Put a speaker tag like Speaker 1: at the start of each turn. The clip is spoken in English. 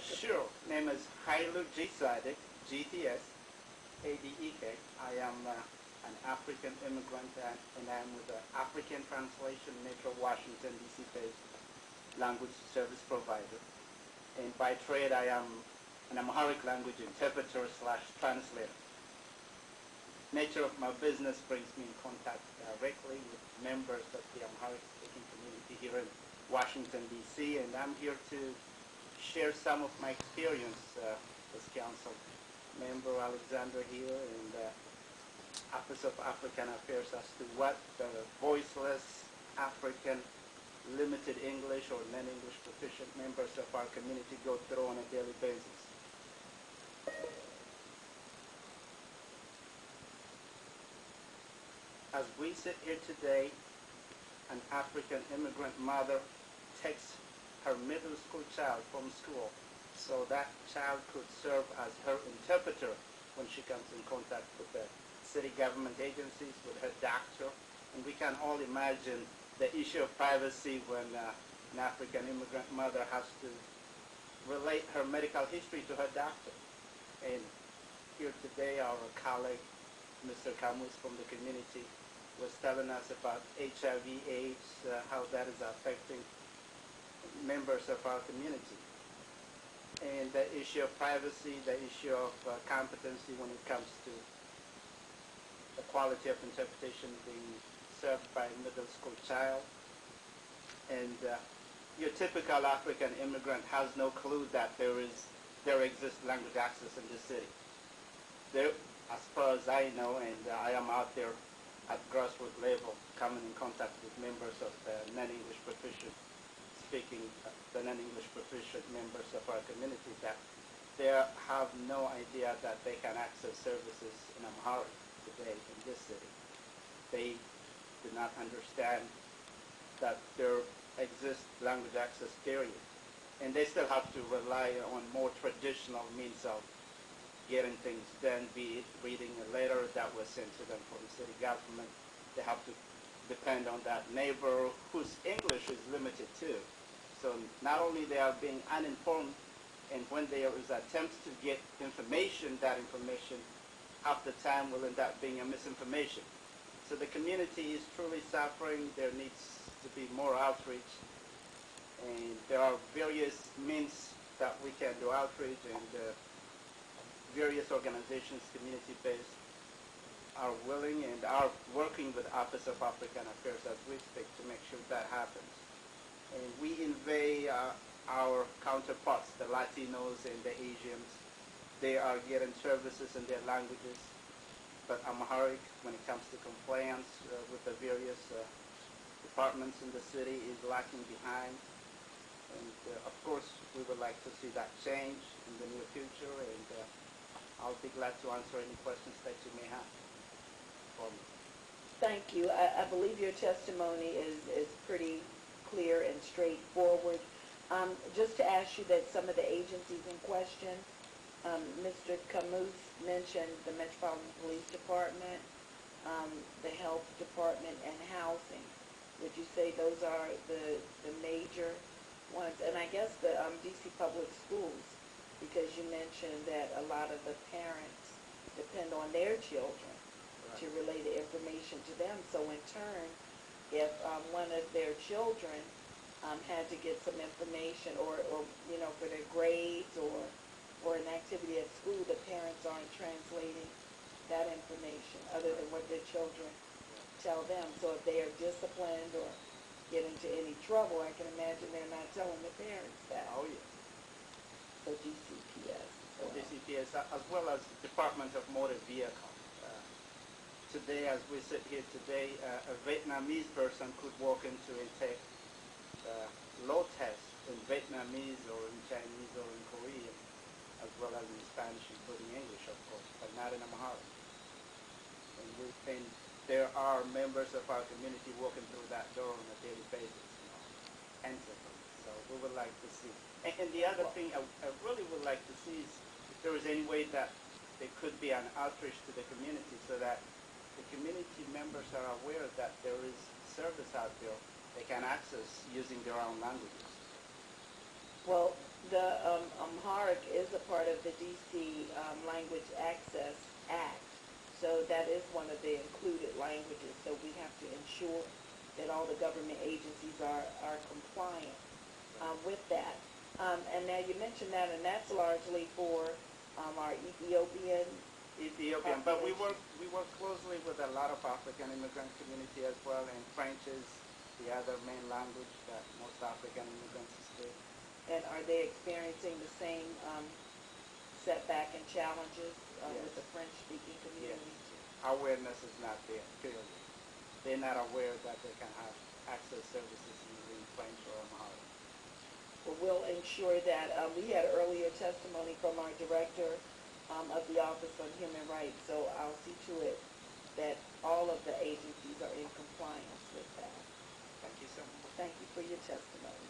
Speaker 1: Sure. Name is Hailu G. Sadek, GTS, ADEK. I am an African immigrant and I am with the African Translation Metro Washington, D.C. based language service provider. And by trade, I am an Amharic language interpreter slash translator. Nature of my business brings me in contact directly with members of the Amharic speaking community here in Washington, D.C., and I'm here to share some of my experience as council member Alexander here and Office of African Affairs as to what the voiceless African limited English or non-English proficient members of our community go through on a daily basis. As we sit here today, an African immigrant mother takes her middle school child from school so that child could serve as her interpreter when she comes in contact with the city government agencies, with her doctor. And we can all imagine the issue of privacy when an African immigrant mother has to relate her medical history to her doctor. And here today, our colleague, Mr. Camus from the community, was telling us about HIV/AIDS, how that is affecting members of our community. And the issue of privacy, the issue of competency when it comes to the quality of interpretation being served by a middle school child. And your typical African immigrant has no clue that there exists language access in the city. There, as far as I know, and I am out there at grassroots level, coming in contact with members of the non-English proficient the non-English proficient members of our community, that they have no idea that they can access services in Amharic today in this city. They do not understand that there exists language access, period. And they still have to rely on more traditional means of getting things done, be it reading a letter that was sent to them from the city government. They have to depend on that neighbor whose English is limited too. So not only they are being uninformed, and when there is attempts to get information, that information half the time will end up being a misinformation. So the community is truly suffering. There needs to be more outreach, and there are various means that we can do outreach, and various organizations, community-based, are willing and are working with Office of African Affairs as we speak to make sure that happens. And we invite our counterparts, the Latinos and the Asians. They are getting services in their languages, but Amharic, when it comes to compliance with the various departments in the city, is lacking behind. And of course, we would like to see that change in the near future, and I'll be glad to answer any questions that you may have for me.
Speaker 2: Thank you. I believe your testimony is pretty clear and straightforward. Just to ask you that some of the agencies in question, Mr. Camus mentioned the Metropolitan Police Department, the Health Department, and Housing. Would you say those are the major ones? And I guess the D.C. Public Schools, because you mentioned that a lot of the parents depend on their children to relay the information to them. So in turn, if one of their children had to get some information or you know, for their grades or an activity at school, the parents aren't translating that information other than what their children tell them. So if they are disciplined or get into any trouble, I can imagine they're not telling the parents that.
Speaker 1: Oh, yes.
Speaker 2: So DCPS.
Speaker 1: So DCPS, as well as Department of Motor Vehicle. Today, as we sit here today, a Vietnamese person could walk into and take law tests in Vietnamese or in Chinese or in Korean, as well as in Spanish, including English, of course, but not in Amharic. And there are members of our community walking through that door on a daily basis, handsomely. So we would like to see. And the other thing I really would like to see is if there is any way that there could be an outreach to the community so that the community members are aware that there is service out there they can access using their own languages.
Speaker 2: Well, The Amharic is a part of the DC Language Access Act, so that is one of the included languages. So we have to ensure that all the government agencies are compliant with that. And now you mentioned that, and that's largely for our Ethiopian.
Speaker 1: But we work closely with a lot of African immigrant community as well, and French is the other main language that most African immigrants speak.
Speaker 2: And are they experiencing the same setback and challenges with
Speaker 1: Yes.
Speaker 2: the French-speaking community?
Speaker 1: Awareness is not there, clearly. They're not aware that they can have access services using French or Amharic.
Speaker 2: Well, we'll ensure that. We had earlier testimony from our director of the Office on Human Rights, so I'll see to it that all of the agencies are in compliance with that.
Speaker 1: Thank you so much.
Speaker 2: Thank you for your testimony.